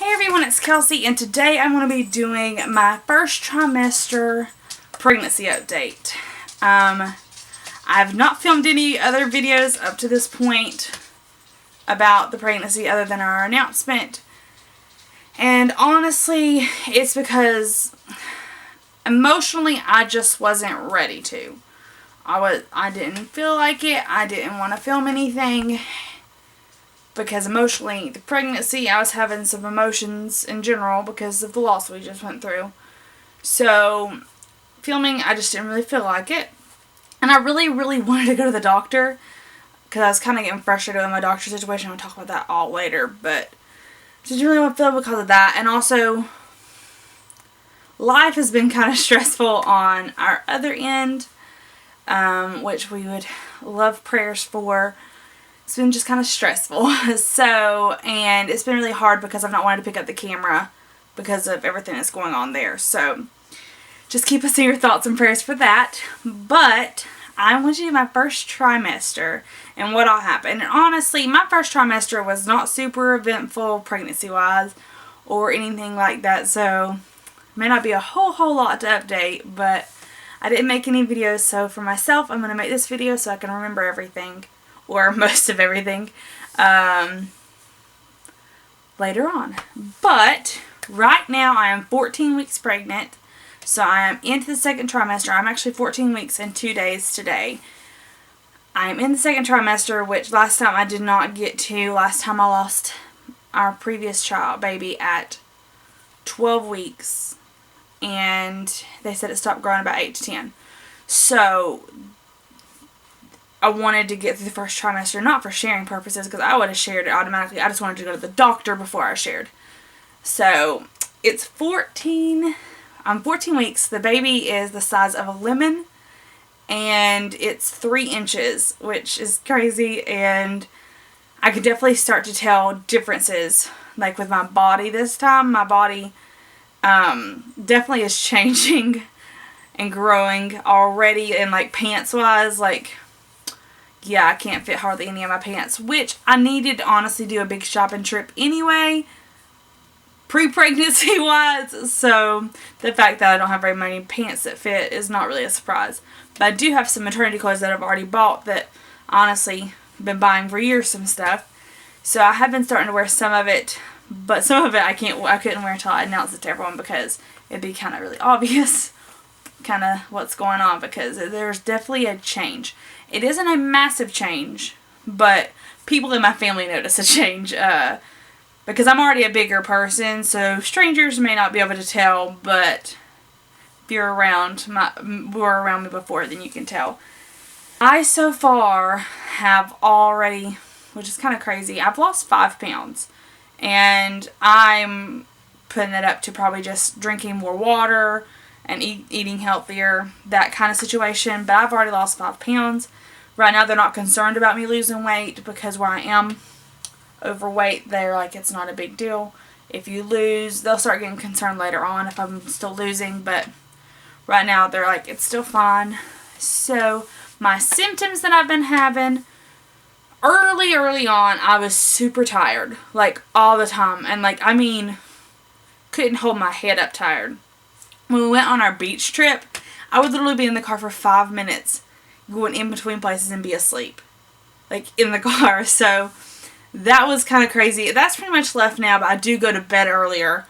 Hey everyone, it's Kelsey, and today I'm going to be doing my first trimester pregnancy update. I've not filmed any other videos up to this point about the pregnancy other than our announcement. And honestly, it's because emotionally I just wasn't ready to. I didn't feel like it. I didn't want to film anything. Because emotionally, the pregnancy, I was having some emotions in general because of the loss we just went through. So, filming, I just didn't really feel like it. And I really, really wanted to go to the doctor because I was kind of getting frustrated with my doctor situation. I'll talk about that all later. But I just really want to feel because of that. And also, life has been kind of stressful on our other end, which we would love prayers for. It's been just kind of stressful. And it's been really hard because I've not wanted to pick up the camera because of everything that's going on there. So, just keep us in your thoughts and prayers for that. But, I want you to do my first trimester and what all happened. And honestly, my first trimester was not super eventful pregnancy-wise or anything like that. So, may not be a whole lot to update, but I didn't make any videos. So, for myself, I'm going to make this video so I can remember everything. Or most of everything, later on. But, right now I am 14 weeks pregnant, so I am into the second trimester. I'm actually 14 weeks and 2 days today. I am in the second trimester, which last time I did not get to. Last time I lost our previous baby at 12 weeks, and they said it stopped growing about 8 to 10. So, I wanted to get through the first trimester, not for sharing purposes, because I would have shared it automatically. I just wanted to go to the doctor before I shared. So, it's 14, I'm 14 weeks. The baby is the size of a lemon, and it's 3 inches, which is crazy, and I could definitely start to tell differences, like with my body this time. My body definitely is changing and growing already, and like pants-wise, like, yeah, I can't fit hardly any of my pants, which I needed to honestly do a big shopping trip anyway, pre-pregnancy wise, so the fact that I don't have very many pants that fit is not really a surprise. But I do have some maternity clothes that I've already bought that honestly I've been buying for years, some stuff. So I have been starting to wear some of it, but some of it I couldn't wear until I announced it to everyone because it'd be kind of really obvious kind of what's going on, because there's definitely a change. It isn't a massive change, but people in my family notice a change because I'm already a bigger person, so strangers may not be able to tell, but if you're were around me before, then you can tell. I so far have already, which is kind of crazy, I've lost 5 pounds, and I'm putting it up to probably just drinking more water and eating healthier, that kind of situation. But I've already lost 5 pounds. Right now they're not concerned about me losing weight because where I am overweight, they're like, it's not a big deal. If you lose, they'll start getting concerned later on if I'm still losing, but right now they're like, it's still fine. So my symptoms that I've been having, early on, I was super tired, like all the time, and like, I mean, couldn't hold my head up tired. When we went on our beach trip, I would literally be in the car for 5 minutes, going in between places and be asleep, like in the car. So that was kind of crazy. That's pretty much left now, but I do go to bed earlier.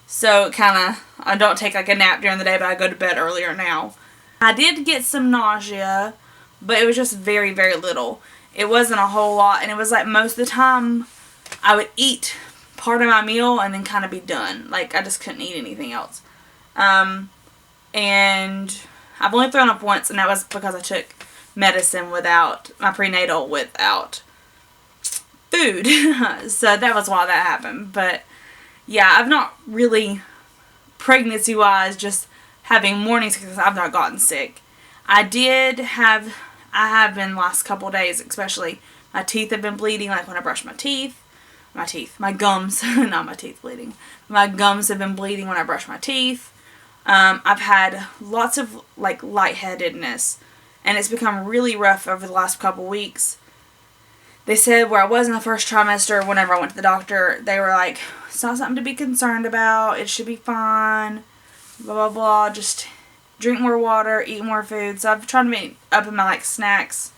So I don't take like a nap during the day, but I go to bed earlier now. I did get some nausea, but it was just very, very little. It wasn't a whole lot, and it was like most of the time I would eat part of my meal and then kind of be done. Like I just couldn't eat anything else. And I've only thrown up once, and that was because I took medicine without, my prenatal without food. So that was why that happened. But yeah, I've not really, pregnancy-wise, just having morning sickness, I've not gotten sick. I have been the last couple days, especially, my teeth have been bleeding, like when I brush my gums, not my teeth bleeding. My gums have been bleeding when I brush my teeth. I've had lots of like lightheadedness, and it's become really rough over the last couple weeks. they said where I was in the first trimester, whenever I went to the doctor, they were like, it's not something to be concerned about. It should be fine. Blah, blah, blah. Just drink more water, eat more food. So I've tried to be up in my like snacks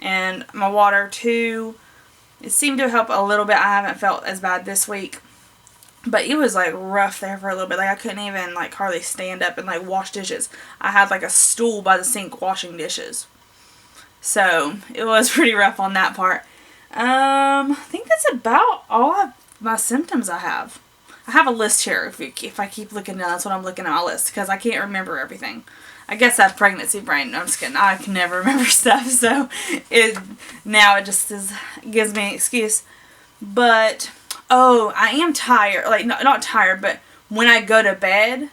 and my water too. It seemed to help a little bit. I haven't felt as bad this week. But it was like rough there for a little bit. Like I couldn't even like hardly stand up and like wash dishes. I had like a stool by the sink washing dishes. So it was pretty rough on that part. I think that's about all of my symptoms I have. I have a list here. If I keep looking down, that's what I'm looking at my list. Because I can't remember everything. I guess I have pregnancy brain. No, I'm just kidding. I can never remember stuff. So it just gives me an excuse. But... oh, I am tired. Like, not tired, but when I go to bed,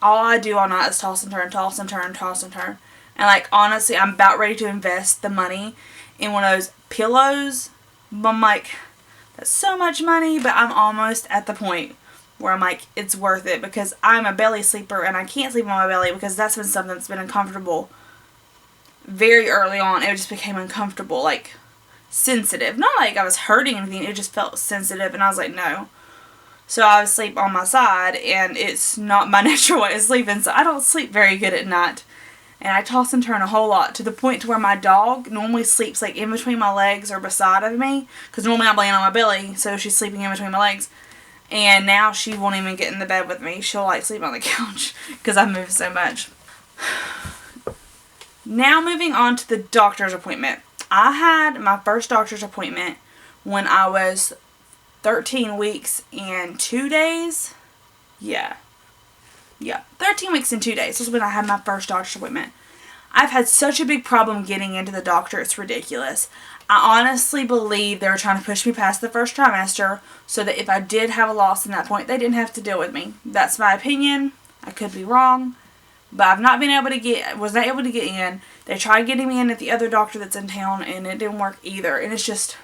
all I do all night is toss and turn, toss and turn, toss and turn. And, like, honestly, I'm about ready to invest the money in one of those pillows. But I'm like, that's so much money, but I'm almost at the point where I'm like, it's worth it. Because I'm a belly sleeper, and I can't sleep on my belly because that's been something that's been uncomfortable. Very early on, it just became uncomfortable, like... sensitive. Not like I was hurting anything, it just felt sensitive, and I was like, no. So I would sleep on my side, and it's not my natural way of sleeping, so I don't sleep very good at night. And I toss and turn a whole lot, to the point to where my dog normally sleeps like in between my legs or beside of me, because normally I'm laying on my belly, so she's sleeping in between my legs. And now she won't even get in the bed with me. She'll like sleep on the couch, because I move so much. Now moving on to the doctor's appointment. I had my first doctor's appointment when I was 13 weeks and 2 days. Yeah, 13 weeks and 2 days. This is when I had my first doctor's appointment. I've had such a big problem getting into the doctor, it's ridiculous. I honestly believe they were trying to push me past the first trimester so that if I did have a loss in that point, they didn't have to deal with me. That's my opinion. I could be wrong. But I've not been able to was not able to get in. They tried getting me in at the other doctor that's in town, and it didn't work either. And it's just,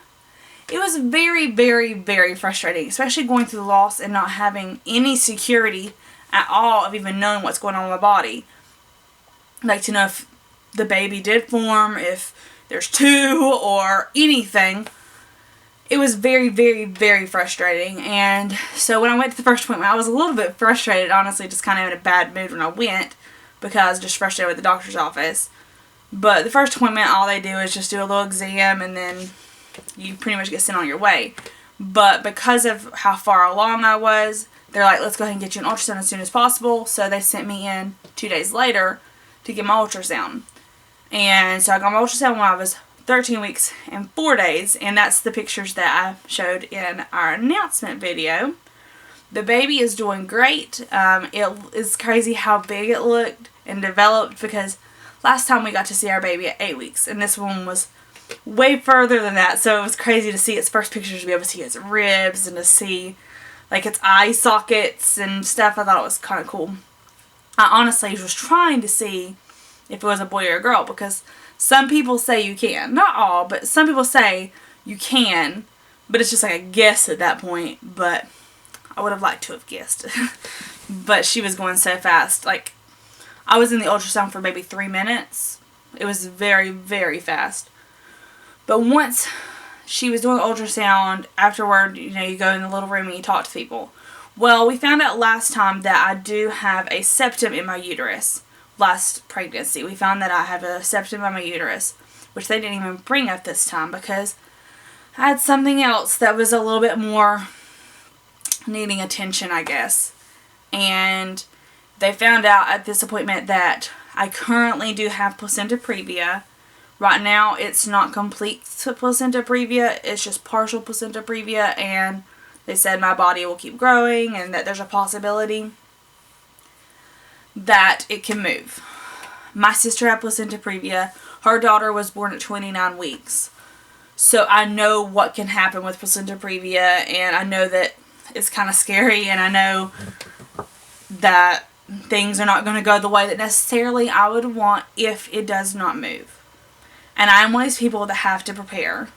it was very, very, very frustrating, especially going through the loss and not having any security at all of even knowing what's going on with my body. Like to know if the baby did form, if there's two, or anything. It was very, very, very frustrating. And so when I went to the first appointment, I was a little bit frustrated, honestly, just kind of in a bad mood when I went, because I was just frustrated with the doctor's office. But the first appointment, all they do is just do a little exam, and then you pretty much get sent on your way. But because of how far along I was, they're like, let's go ahead and get you an ultrasound as soon as possible. So they sent me in 2 days later to get my ultrasound. And so I got my ultrasound when I was 13 weeks and 4 days. And that's the pictures that I showed in our announcement video. The baby is doing great. It is crazy how big it looked and developed, because last time we got to see our baby at 8 weeks, and this one was way further than that. So it was crazy to see its first pictures, to be able to see its ribs and to see like its eye sockets and stuff. I thought it was kind of cool. I honestly was trying to see if it was a boy or a girl, because some people say you can. Not all, but some people say you can, but it's just like a guess at that point. But I would have liked to have guessed. But she was going so fast. Like, I was in the ultrasound for maybe 3 minutes. It was very, very fast. But once she was doing the ultrasound, afterward, you know, you go in the little room and you talk to people. Well, we found out last time that I do have a septum in my uterus. Last pregnancy, we found that I have a septum in my uterus, which they didn't even bring up this time, because I had something else that was a little bit more needing attention, I guess. And they found out at this appointment that I currently do have placenta previa. Right now, it's not complete placenta previa. It's just partial placenta previa. And they said my body will keep growing, and that there's a possibility that it can move. My sister had placenta previa. Her daughter was born at 29 weeks. So I know what can happen with placenta previa, and I know that it's kind of scary, and I know that things are not going to go the way that necessarily I would want if it does not move. And I'm one of these people that have to prepare.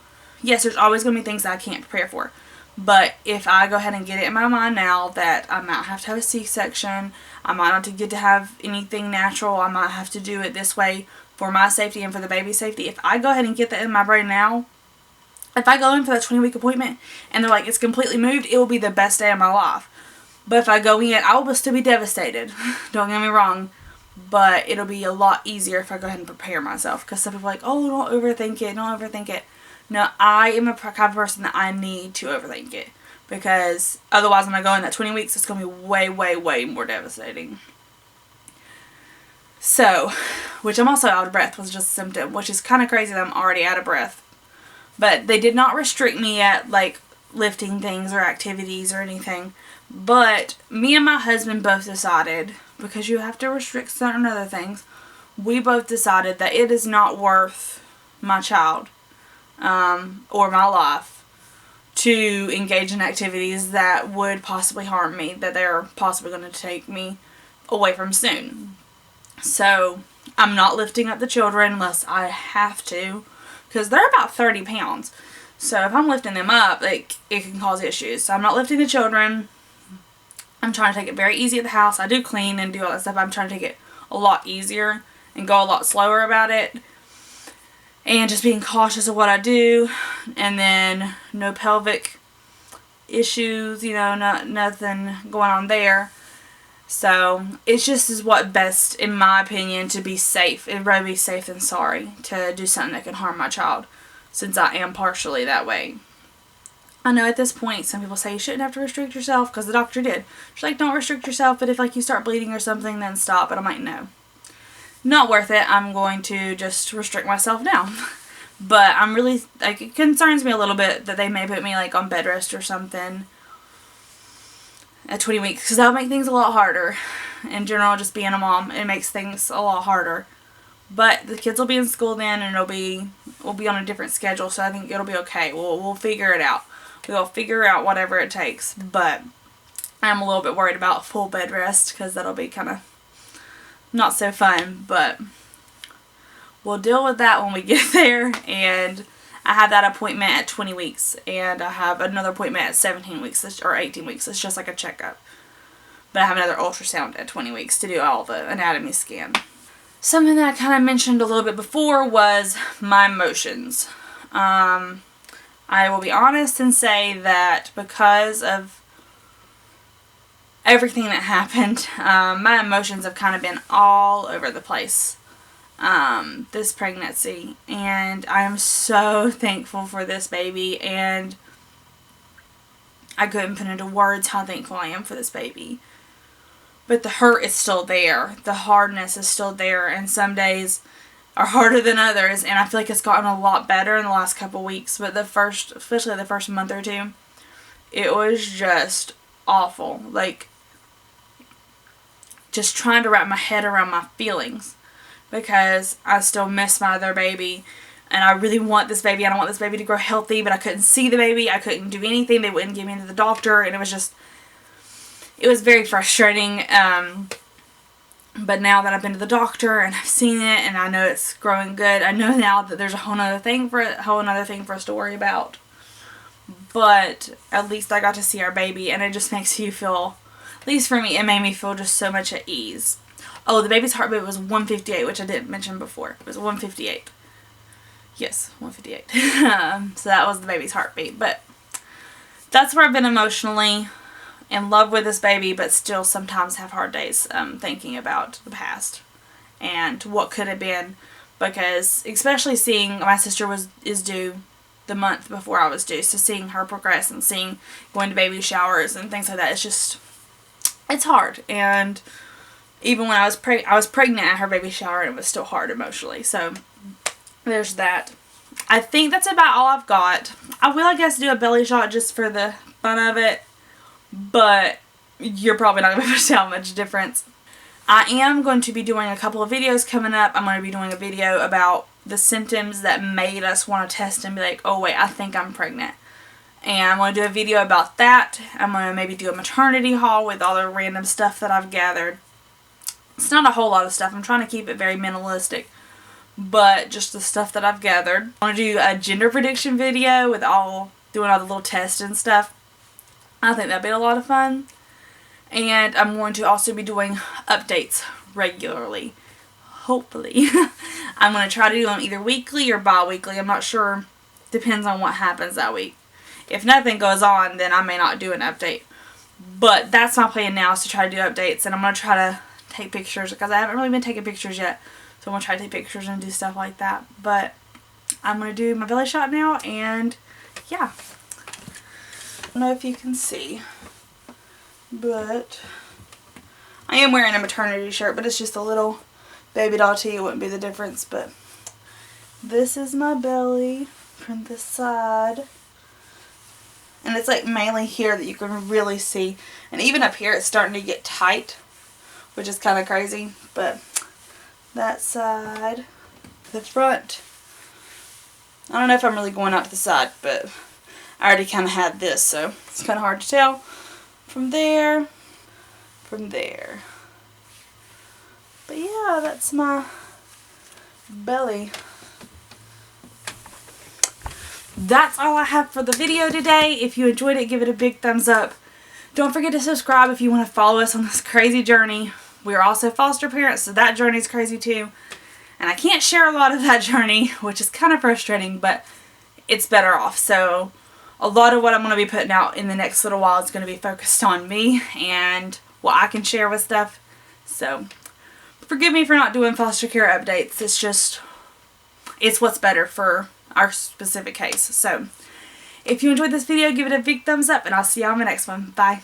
Yes, there's always going to be things that I can't prepare for. But if I go ahead and get it in my mind now that I might have to have a C-section, I might not get to have anything natural, I might have to do it this way for my safety and for the baby's safety. If I go ahead and get that in my brain now, If I go in for that 20-week appointment and they're like, it's completely moved, it will be the best day of my life. But if I go in, I will still be devastated. Don't get me wrong. But it'll be a lot easier if I go ahead and prepare myself. Because some people are like, oh, don't overthink it. Don't overthink it. No, I am a kind of person that I need to overthink it. Because otherwise when I go in that 20 weeks, it's going to be way, way, way more devastating. So, which I'm also out of breath was just a symptom. Which is kind of crazy that I'm already out of breath. But they did not restrict me at, like, lifting things or activities or anything. But me and my husband both decided, because you have to restrict certain other things, we both decided that it is not worth my child or my life to engage in activities that would possibly harm me, that they're possibly going to take me away from soon. So I'm not lifting up the children unless I have to, because they're about 30 pounds. So if I'm lifting them up, like, it can cause issues. So I'm not lifting the children. I'm trying to take it very easy at the house. I do clean and do all that stuff. I'm trying to take it a lot easier and go a lot slower about it. And just being cautious of what I do. And then no pelvic issues, you know, nothing going on there. So it's just is what best, in my opinion, to be safe. It'd rather be safe than sorry to do something that can harm my child, since I am partially that way. I know at this point some people say you shouldn't have to restrict yourself, because the doctor did. She's like, don't restrict yourself, but if like you start bleeding or something, then stop. But I'm like, no. Not worth it. I'm going to just restrict myself now. But I'm really, like, it concerns me a little bit that they may put me like on bed rest or something at 20 weeks, because that'll make things a lot harder. In general, just being a mom, it makes things a lot harder. But the kids will be in school then, and we'll be on a different schedule, so I think it'll be okay. We'll figure it out. We'll figure out whatever it takes. But I'm a little bit worried about full bed rest, because that'll be kind of not so fun. But we'll deal with that when we get there. And I have that appointment at 20 weeks. And I have another appointment at 17 weeks, or 18 weeks. It's just like a checkup. But I have another ultrasound at 20 weeks to do all the anatomy scan. Something that I kind of mentioned a little bit before was my emotions. I will be honest and say that because of everything that happened, my emotions have kind of been all over the place this pregnancy. And I am so thankful for this baby, and I couldn't put into words how thankful I am for this baby. But the hurt is still there. The hardness is still there. And some days are harder than others. And I feel like it's gotten a lot better in the last couple weeks. But especially the first month or two, it was just awful. Like, just trying to wrap my head around my feelings. Because I still miss my other baby. And I really want this baby. I don't want this baby to grow healthy. But I couldn't see the baby. I couldn't do anything. They wouldn't get me into the doctor. And it was very frustrating, but now that I've been to the doctor and I've seen it and I know it's growing good, I know now that there's a whole other thing for us to worry about. But at least I got to see our baby, and it just makes you feel, at least for me, it made me feel just so much at ease. Oh, the baby's heartbeat was 158, which I didn't mention before. It was 158. Yes, 158. So that was the baby's heartbeat. But that's where I've been emotionally in love with this baby, but still sometimes have hard days thinking about the past and what could have been, because especially seeing my sister is due the month before I was due, so seeing her progress and seeing going to baby showers and things like that, it's hard. And even when I was pregnant at her baby shower, and it was still hard emotionally. So there's that. I think that's about all I've got. I will, I guess, do a belly shot just for the fun of it, but you're probably not going to be able to tell much difference. I am going to be doing a couple of videos coming up. I'm going to be doing a video about the symptoms that made us want to test and be like, oh wait, I think I'm pregnant. And I'm going to do a video about that. I'm going to maybe do a maternity haul with all the random stuff that I've gathered. It's not a whole lot of stuff. I'm trying to keep it very minimalistic, but just the stuff that I've gathered. I want to do a gender prediction video with doing all the little tests and stuff. I think that'd be a lot of fun. And I'm going to also be doing updates regularly. Hopefully. I'm going to try to do them either weekly or bi-weekly. I'm not sure depends on what happens that week. If nothing goes on, then I may not do an update. But that's my plan now, is to try to do updates. And I'm going to try to take pictures, because I haven't really been taking pictures yet. So I'm going to try to take pictures and do stuff like that. But I'm going to do my belly shot now, and yeah. I don't know if you can see, but I am wearing a maternity shirt, but it's just a little baby doll tee. It wouldn't be the difference, but this is my belly from this side. And it's like mainly here that you can really see. And even up here it's starting to get tight, which is kind of crazy. But that side, the front, I don't know if I'm really going out to the side, but I already kind of had this, so it's kind of hard to tell. From there, from there. But yeah, that's my belly. That's all I have for the video today. If you enjoyed it, give it a big thumbs up. Don't forget to subscribe if you want to follow us on this crazy journey. We are also foster parents, so that journey is crazy too. And I can't share a lot of that journey, which is kind of frustrating, but it's better off. So a lot of what I'm going to be putting out in the next little while is going to be focused on me and what I can share with stuff. So forgive me for not doing foster care updates. It's what's better for our specific case. So if you enjoyed this video, give it a big thumbs up, and I'll see you on the next one. Bye.